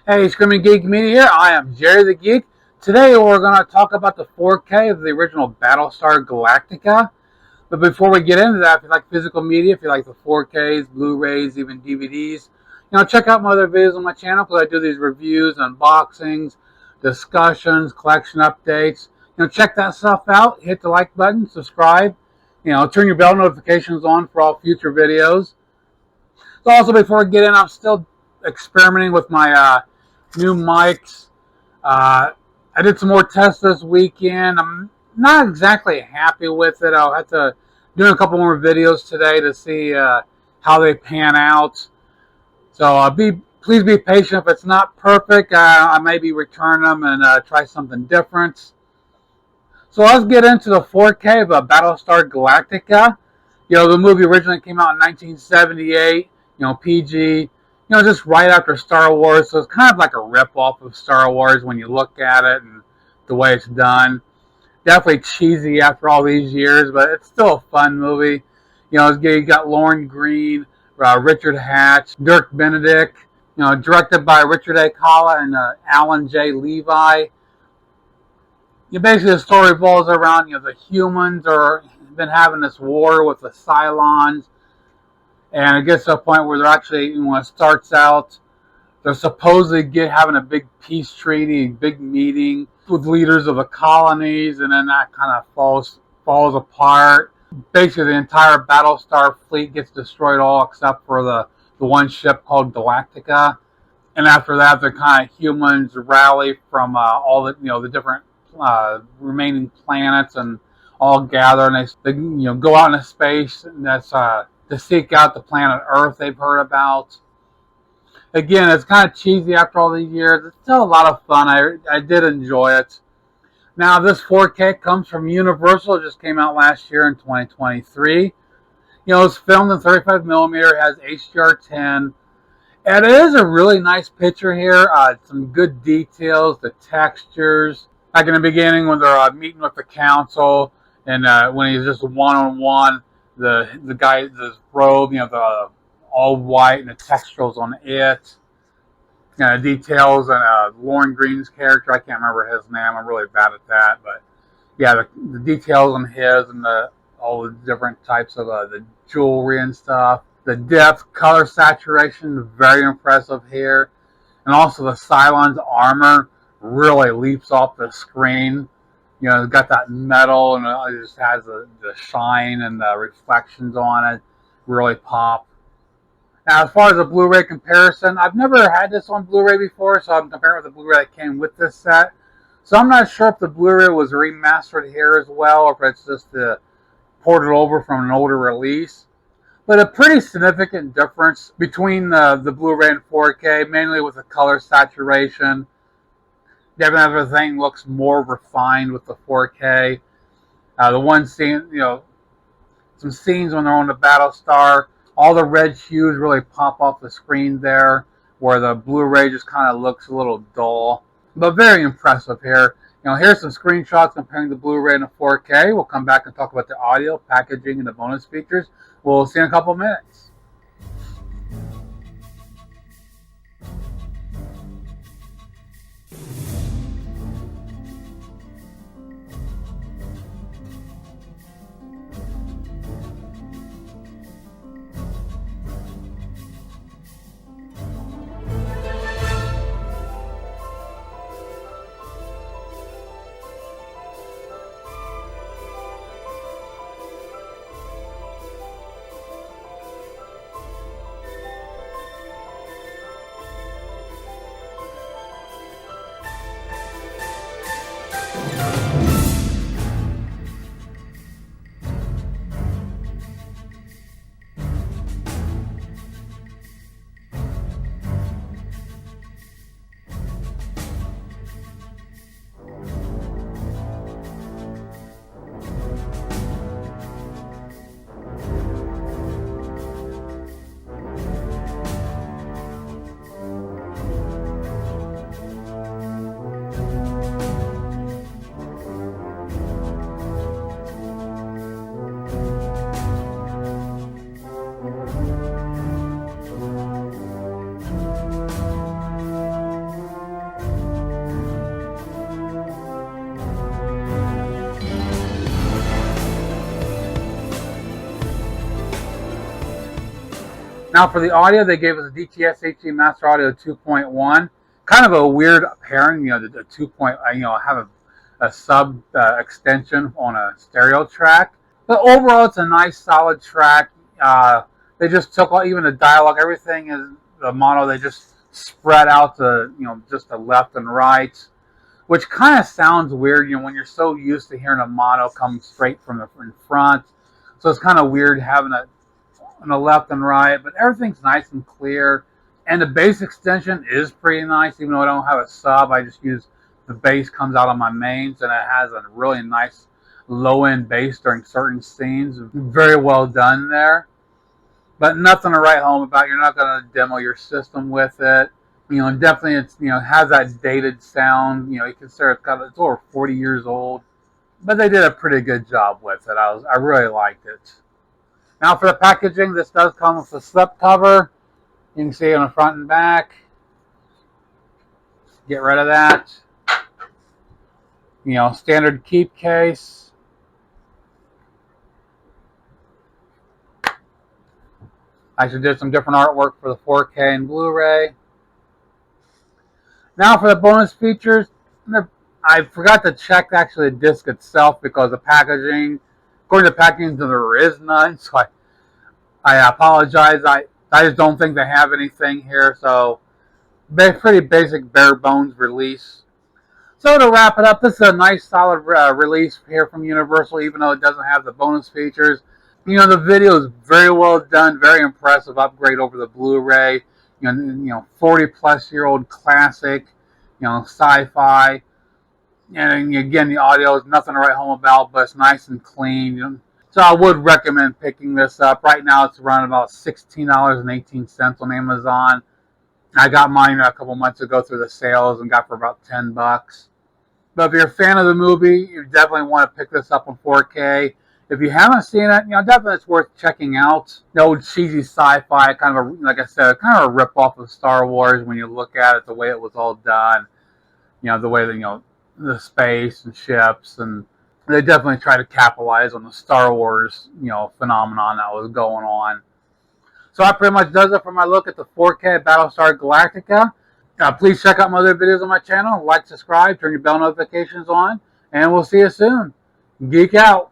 Hey, Screaming Geek Media here. I am Jerry the Geek. Today we're going to talk about the 4K of the original Battlestar Galactica. But before we get into that, if you like physical media, if you like the 4Ks, Blu-rays, even DVDs, check out my other videos on my channel because I do these reviews, unboxings, discussions, collection updates. Check that stuff out. Hit the like button, subscribe. Turn your bell notifications on for all future videos. So also, before we get in, I'm still experimenting with my new mics. I did some more tests this weekend. I'm not exactly happy with it. I'll have to do a couple more videos today to see how they pan out. So please be patient. If it's not perfect, I may be returning them and try something different. So let's get into the 4K of Battlestar Galactica. The movie originally came out in 1978. PG. Just right after Star Wars, so it's kind of like a rip-off of Star Wars when you look at it and the way it's done. Definitely cheesy after all these years, but it's still a fun movie. You got Lauren Green, Richard Hatch, Dirk Benedict, directed by Richard A. Kalla and Alan J. Levi. Basically the story revolves around, the humans been having this war with the Cylons. And it gets to a point where they're actually, when it starts out, they're supposedly having a big peace treaty, big meeting with leaders of the colonies, and then that kind of falls apart. Basically, the entire Battlestar fleet gets destroyed, all except for the one ship called Galactica. And after that, the kind of humans rally from all the different remaining planets and all gather, and they go out into space, and that's to seek out the planet Earth they've heard about. Again, it's kind of cheesy after all these years. It's still a lot of fun. I did enjoy it. Now, this 4K comes from Universal. It just came out last year in 2023. It's filmed in 35mm. It has HDR10. And it is a really nice picture here. Some good details, the textures. Like in the beginning when they're meeting with the council, and when he's just one-on-one, the guy, the robe, the all white and the texturals on it. Details and Lauren Green's character. I can't remember his name. I'm really bad at that, but yeah, the details on his and all the different types of the jewelry and stuff. The depth, color saturation, very impressive here, and also the Cylon's armor really leaps off the screen. It's got that metal, and it just has the shine and the reflections on it. Really pop. Now, as far as a Blu-ray comparison, I've never had this on Blu-ray before, so I'm comparing it with the Blu-ray that came with this set. So I'm not sure if the Blu-ray was remastered here as well, or if it's just ported over from an older release. But a pretty significant difference between the Blu-ray and 4K, mainly with the color saturation. Everything looks more refined with the 4K. The one scene, some scenes when they're on the Battlestar, all the red hues really pop off the screen there, where the Blu-ray just kind of looks a little dull. But very impressive here. Here's some screenshots comparing the Blu-ray and the 4K. We'll come back and talk about the audio, packaging, and the bonus features. We'll see you in a couple minutes. Now for the audio, they gave us a DTS HD Master Audio 2.1. Kind of a weird pairing, you know, the 2. You know, have a sub extension on a stereo track. But overall, it's a nice, solid track. They just took all, even the dialogue, everything is the mono. They just spread out to, you know, just the left and right, which kind of sounds weird, you know, when you're so used to hearing a mono come straight from the front. So it's kind of weird having it on the left and right, but everything's nice and clear. And the bass extension is pretty nice, even though I don't have a sub. I just use the bass comes out on my mains, and it has a really nice low-end bass during certain scenes. Very well done there. But nothing to write home about. You're not going to demo your system with it. You know, definitely it's, you know, has that dated sound. You know, you consider it's over 40 years old. But they did a pretty good job with it. I really liked it. Now for the packaging, this does come with a slip cover. You can see it on the front and back. Get rid of that. You know, standard keep case. I actually did some different artwork for the 4K and Blu-ray. Now for the bonus features, I forgot to check actually the disc itself because the packaging, according to the packaging, there is none. So I apologize. I just don't think they have anything here. So pretty basic bare bones release. So to wrap it up, this is a nice solid release here from Universal, even though it doesn't have the bonus features. You know, the video is very well done, very impressive upgrade over the Blu-ray. You know, 40-plus-year-old classic, you know, sci-fi. And again, the audio is nothing to write home about, but it's nice and clean. You know? So I would recommend picking this up. Right now, it's around about $16.18 on Amazon. I got mine a couple months ago through the sales and got for about $10. But if you're a fan of the movie, you definitely want to pick this up on 4K. If you haven't seen it, you know, definitely it's worth checking out. The old cheesy sci-fi, kind of like I said, kind of a rip-off of Star Wars when you look at it, the way it was all done. You know, the way that, you know, the space and ships, and they definitely try to capitalize on the Star Wars, you know, phenomenon that was going on. So that pretty much does it for my look at the 4K Battlestar Galactica. Please check out my other videos on my channel. Like, subscribe, turn your bell notifications on, and we'll see you soon. Geek out.